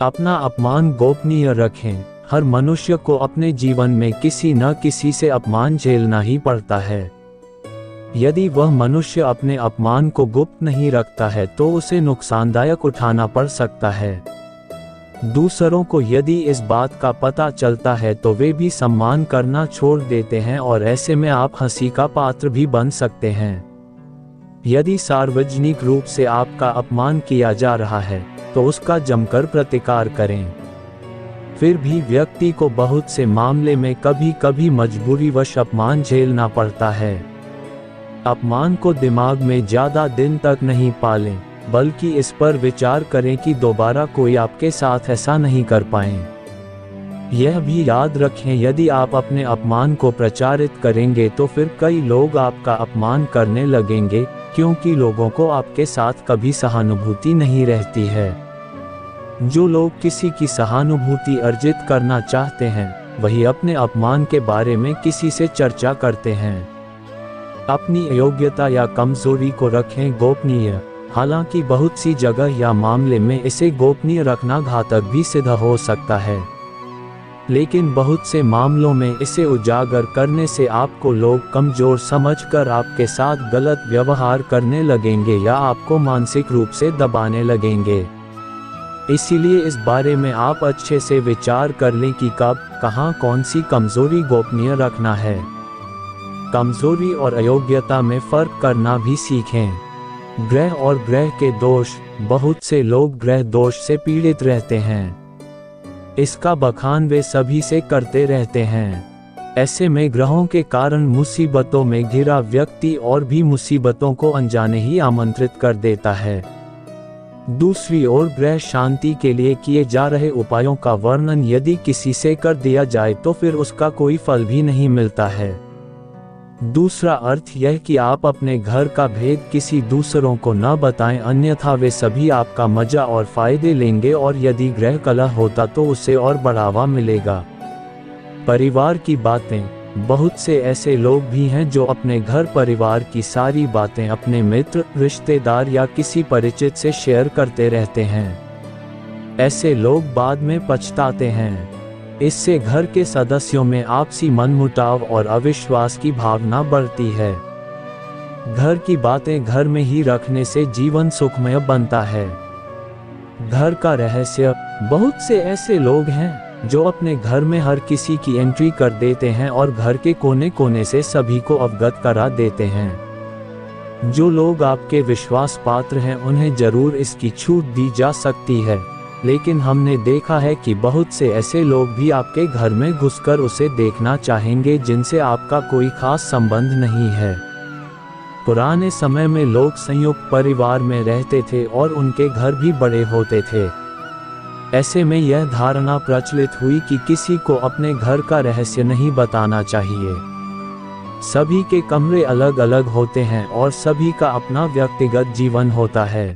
अपना अपमान गोपनीय रखें। हर मनुष्य को अपने जीवन में किसी न किसी से अपमान झेलना ही पड़ता है। यदि वह मनुष्य अपने अपमान को गुप्त नहीं रखता है तो उसे नुकसानदायक उठाना पड़ सकता है। दूसरों को यदि इस बात का पता चलता है तो वे भी सम्मान करना छोड़ देते हैं और ऐसे में आप हंसी का पात्र भी बन सकते हैं। यदि सार्वजनिक रूप से आपका अपमान किया जा रहा है तो उसका जमकर प्रतिकार करें। फिर भी व्यक्ति को बहुत से मामले में कभी कभी मजबूरीवश अपमान झेलना पड़ता है। अपमान को दिमाग में ज़्यादा दिन तक नहीं पालें, बल्कि इस पर विचार करें कि दोबारा कोई आपके साथ ऐसा नहीं कर पाए। यह भी याद रखें, यदि आप अपने अपमान को प्रचारित करेंगे तो फिर कई लोग आपका अपमान करने लगेंगे, क्योंकि लोगों को आपके साथ कभी सहानुभूति नहीं रहती है। जो लोग किसी की सहानुभूति अर्जित करना चाहते हैं वही अपने अपमान के बारे में किसी से चर्चा करते हैं। अपनी अयोग्यता या कमजोरी को रखें गोपनीय। हालांकि बहुत सी जगह या मामले में इसे गोपनीय रखना घातक भी सिद्ध हो सकता है, लेकिन बहुत से मामलों में इसे उजागर करने से आपको लोग कमजोर समझकर आपके साथ गलत व्यवहार करने लगेंगे या आपको मानसिक रूप से दबाने लगेंगे। इसीलिए इस बारे में आप अच्छे से विचार कर लें कि कब, कहां, कौन सी कमजोरी गोपनीय रखना है। कमजोरी और अयोग्यता में फर्क करना भी सीखें। ग्रह और ग्रह के दोष। बहुत से लोग ग्रह दोष से पीड़ित रहते हैं। इसका बखान वे सभी से करते रहते हैं। ऐसे में ग्रहों के कारण मुसीबतों में घिरा व्यक्ति और भी मुसीबतों को अनजाने ही आमंत्रित कर देता है। दूसरी ओर ग्रह शांति के लिए किए जा रहे उपायों का वर्णन यदि किसी से कर दिया जाए तो फिर उसका कोई फल भी नहीं मिलता है। दूसरा अर्थ यह कि आप अपने घर का भेद किसी दूसरों को न बताएं, अन्यथा वे सभी आपका मजा और फायदे लेंगे और यदि ग्रह कलह होता तो उसे और बढ़ावा मिलेगा। परिवार की बातें। बहुत से ऐसे लोग भी हैं जो अपने घर परिवार की सारी बातें अपने मित्र, रिश्तेदार या किसी परिचित से शेयर करते रहते हैं। ऐसे लोग बाद में पछताते हैं। इससे घर के सदस्यों में आपसी मनमुटाव और अविश्वास की भावना बढ़ती है। घर की बातें घर में ही रखने से जीवन सुखमय बनता है। घर का रहस्य। बहुत से ऐसे लोग हैं जो अपने घर में हर किसी की एंट्री कर देते हैं और घर के कोने कोने से सभी को अवगत करा देते हैं। जो लोग आपके विश्वास पात्र हैं उन्हें जरूर इसकी छूट दी जा सकती है, लेकिन हमने देखा है कि बहुत से ऐसे लोग भी आपके घर में घुसकर उसे देखना चाहेंगे जिनसे आपका कोई खास संबंध नहीं है। पुराने समय में लोग संयुक्त परिवार में रहते थे और उनके घर भी बड़े होते थे। ऐसे में यह धारणा प्रचलित हुई कि किसी को अपने घर का रहस्य नहीं बताना चाहिए। सभी के कमरे अलग अलग होते हैं और सभी का अपना व्यक्तिगत जीवन होता है।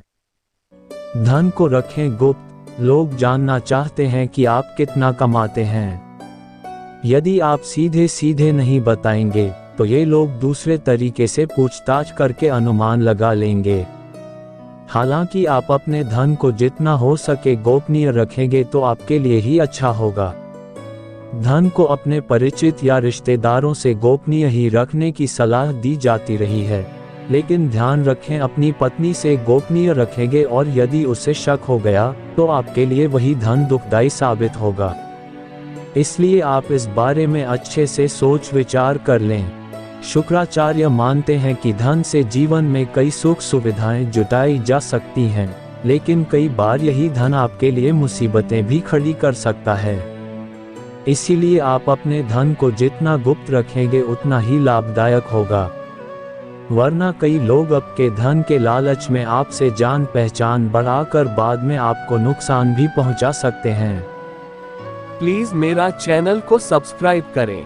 धन को रखें गुप्त। लोग जानना चाहते हैं कि आप कितना कमाते हैं। यदि आप सीधे सीधे नहीं बताएंगे तो ये लोग दूसरे तरीके से पूछताछ करके अनुमान लगा लेंगे। हालांकि आप अपने धन को जितना हो सके गोपनीय रखेंगे तो आपके लिए ही अच्छा होगा। धन को अपने परिचित या रिश्तेदारों से गोपनीय ही रखने की सलाह दी जाती रही है, लेकिन ध्यान रखें अपनी पत्नी से गोपनीय रखेंगे और यदि उसे शक हो गया तो आपके लिए वही धन दुखदाई साबित होगा। इसलिए आप इस बारे में अच्छे से सोच विचार कर लें। शुक्राचार्य मानते हैं कि धन से जीवन में कई सुख सुविधाएं जुटाई जा सकती हैं, लेकिन कई बार यही धन आपके लिए मुसीबतें भी खड़ी कर सकता है। इसीलिए आप अपने धन को जितना गुप्त रखेंगे उतना ही लाभदायक होगा, वरना कई लोग आपके धन के लालच में आपसे जान पहचान बढ़ाकर बाद में आपको नुकसान भी पहुंचा सकते हैं। प्लीज मेरा चैनल को सब्सक्राइब करें।